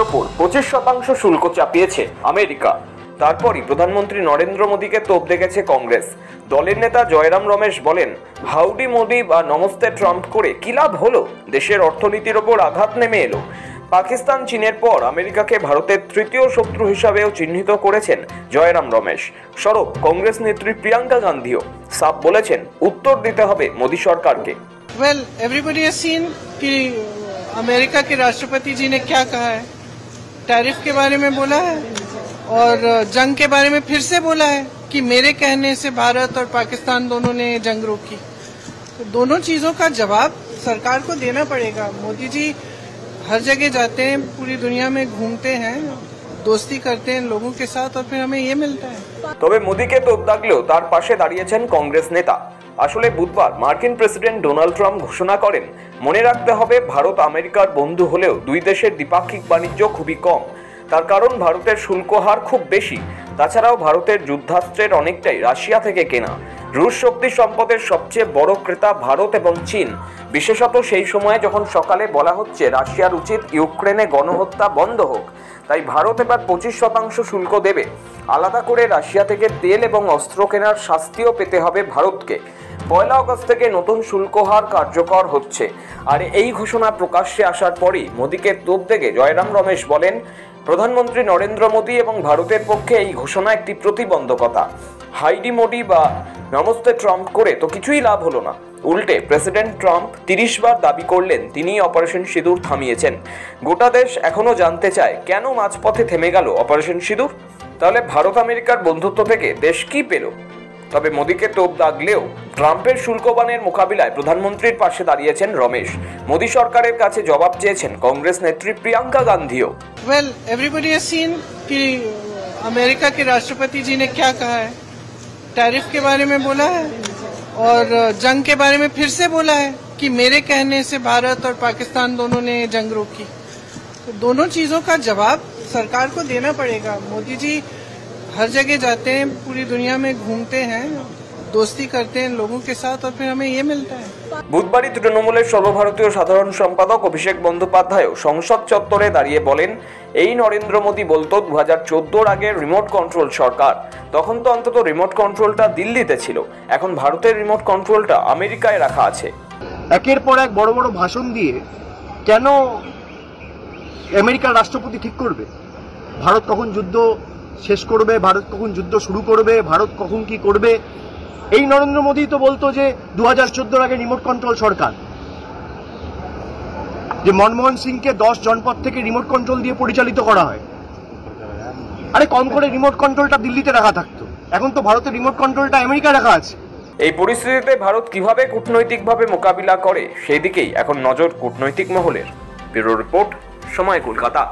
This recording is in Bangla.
ওপর 25% শুল্ক চাপিয়েছে আমেরিকা। তারপরই প্রধানমন্ত্রী নরেন্দ্র মোদীকে তোপ দেখেছে কংগ্রেস। দলের নেতা জয়রাম রমেশ বলেন, হাউডি মোদি বা নমস্তে ট্রাম্প করে কি লাভ হলো? দেশের অর্থনীতির ওপর আঘাত নেমে এলো। পাকিস্তান চীনের পর আমেরিকাকে ভারতের তৃতীয় শত্রু হিসাবেও চিহ্নিত করেছেন জয়রাম রমেশ। সরব কংগ্রেস নেত্রী প্রিয়াঙ্কা গান্ধীও সাফ বলেছেন, উত্তর দিতে হবে মোদী সরকারকে। Well, everybody has seen कि अमेरिका के राष्ट्रपति जी ने क्या कहा है। टैरिफ के बारे में बोला है और जंग के बारे में फिर से बोला है कि मेरे कहने से भारत और पाकिस्तान दोनों ने जंग रोकी। तो दोनों चीजों का जवाब सरकार को देना पड़ेगा। मोदी जी हर जगह जाते हैं, पूरी दुनिया में घूमते हैं, दोस्ती करते हैं लोगों के साथ और फिर हमें ये मिलता है। তবে মোদীকে তোপ দাগলেও তার পাশে দাঁড়িয়েছেন কংগ্রেস নেতা। আসলে বুধবার মার্কিন প্রেসিডেন্ট ডোনাল্ড ট্রাম্প ঘোষণা করেন, মনে রাখতে হবে ভারত আমেরিকার বন্ধু হলেও দুই দেশের দ্বিপাক্ষিক বাণিজ্য খুবই কম। তার কারণ ভারতের শুল্ক হার খুব বেশি। তাছাড়াও ভারতের যুদ্ধাস্ত্রের অনেকটাই রাশিয়া থেকে কেনা। রুশ শক্তি সম্পদের সবচেয়ে বড় ক্রেতা ভারত এবং চীন, বিশেষত সেই সময়ে যখন সকালে বলা হচ্ছে রাশিয়ার উচিত ইউক্রেনে গণহত্যা বন্ধ হোক। তাই ভারত এবার 25% শুল্ক দেবে। আলাদা করে রাশিয়া থেকে তেল এবং অস্ত্র কেনার শাস্তিও পেতে হবে ভারতকে। 1 আগস্ট থেকে নতুন শুল্ক হার কার্যকর হচ্ছে। আর এই ঘোষণা প্রকাশ্যে আসার পরই মোদীকে তোপ দেগে জয়রাম রমেশ বলেন, প্রধানমন্ত্রী নরেন্দ্র মোদী এবং ভারতের পক্ষে এই ঘোষণা একটি প্রতিবন্ধকতা। হাইডি মোদি বা নমস্তে ট্রাম্প করে তো কিছুই লাভ হলো না। উল্টে প্রেসিডেন্ট ট্রাম্প 30 বার দাবি করলেন তিনি অপারেশন সিঁদুর থামিয়েছেন। গোটা দেশ এখনো জানতে চায় কেন মাঝপথে থেমে গেল অপারেশন সিঁদুর। তাহলে ভারত আমেরিকার বন্ধুত্ব থেকে দেশ কি পেল? তবে মোদীকে তোপ দাগলেও ট্রাম্পের শুল্কবানের মোকাবিলায় প্রধানমন্ত্রীর পাশে দাঁড়িয়েছেন রমেশ। মোদী সরকারের কাছে জবাব চেয়েছেন কংগ্রেস নেত্রী প্রিয়াঙ্কা গান্ধীও। Well, everybody has seen कि अमेरिका के राष्ट्रपति जी ने क्या कहा है। टैरिफ के बारे में बोला है और जंग के बारे में फिर से बोला है कि मेरे कहने से भारत और पाकिस्तान दोनों ने जंग रोकी। तो दोनों चीजों का जवाब सरकार को देना पड़ेगा। मोदी जी हर जगह जाते हैं, पूरी दुनिया में घूमते हैं, दोस्ती करते हैं लोगों के साथ और फिर हमें ये मिलता है। বুধবারই তৃণমূলের সর্বভারতীয় সাধারণ সম্পাদক অভিষেক বন্দ্যোপাধ্যায়ও সংসদ চত্বরে দাঁড়িয়ে বলেন, এই নরেন্দ্র মোদী বলতো 2014-র আগে রিমোট কন্ট্রোল সরকার। তখন তো অন্তত রিমোট কন্ট্রোলটা দিল্লিতে ছিল, এখন ভারতের রিমোট কন্ট্রোলটা আমেরিকায় রাখা আছে। একের পর এক বড় বড় ভাষণ দিয়ে কেন আমেরিকার রাষ্ট্রপতি ঠিক করবে ভারত কখন যুদ্ধ শেষ করবে, ভারত কখন যুদ্ধ শুরু করবে, ভারত কখন কি করবে? এই নরেন্দ্র মোদী তো বলতো যে 2014-র আগে রিমোট কন্ট্রোল সরকার, যে মনমোহন সিংকে 10 জনপদ থেকে রিমোট কন্ট্রোল দিয়ে পরিচালিত করা হয়। আরে কম করে রিমোট কন্ট্রোলটা দিল্লিতে রাখা থাকতো, এখন তো ভারতের রিমোট কন্ট্রোলটা আমেরিকা রাখা আছে। এই পরিস্থিতিতে ভারত কিভাবে কূটনৈতিকভাবে মোকাবিলা করে সেই দিকেই এখন নজর কূটনৈতিক মহলের। ব্যুরো রিপোর্ট, সময় কলকাতা।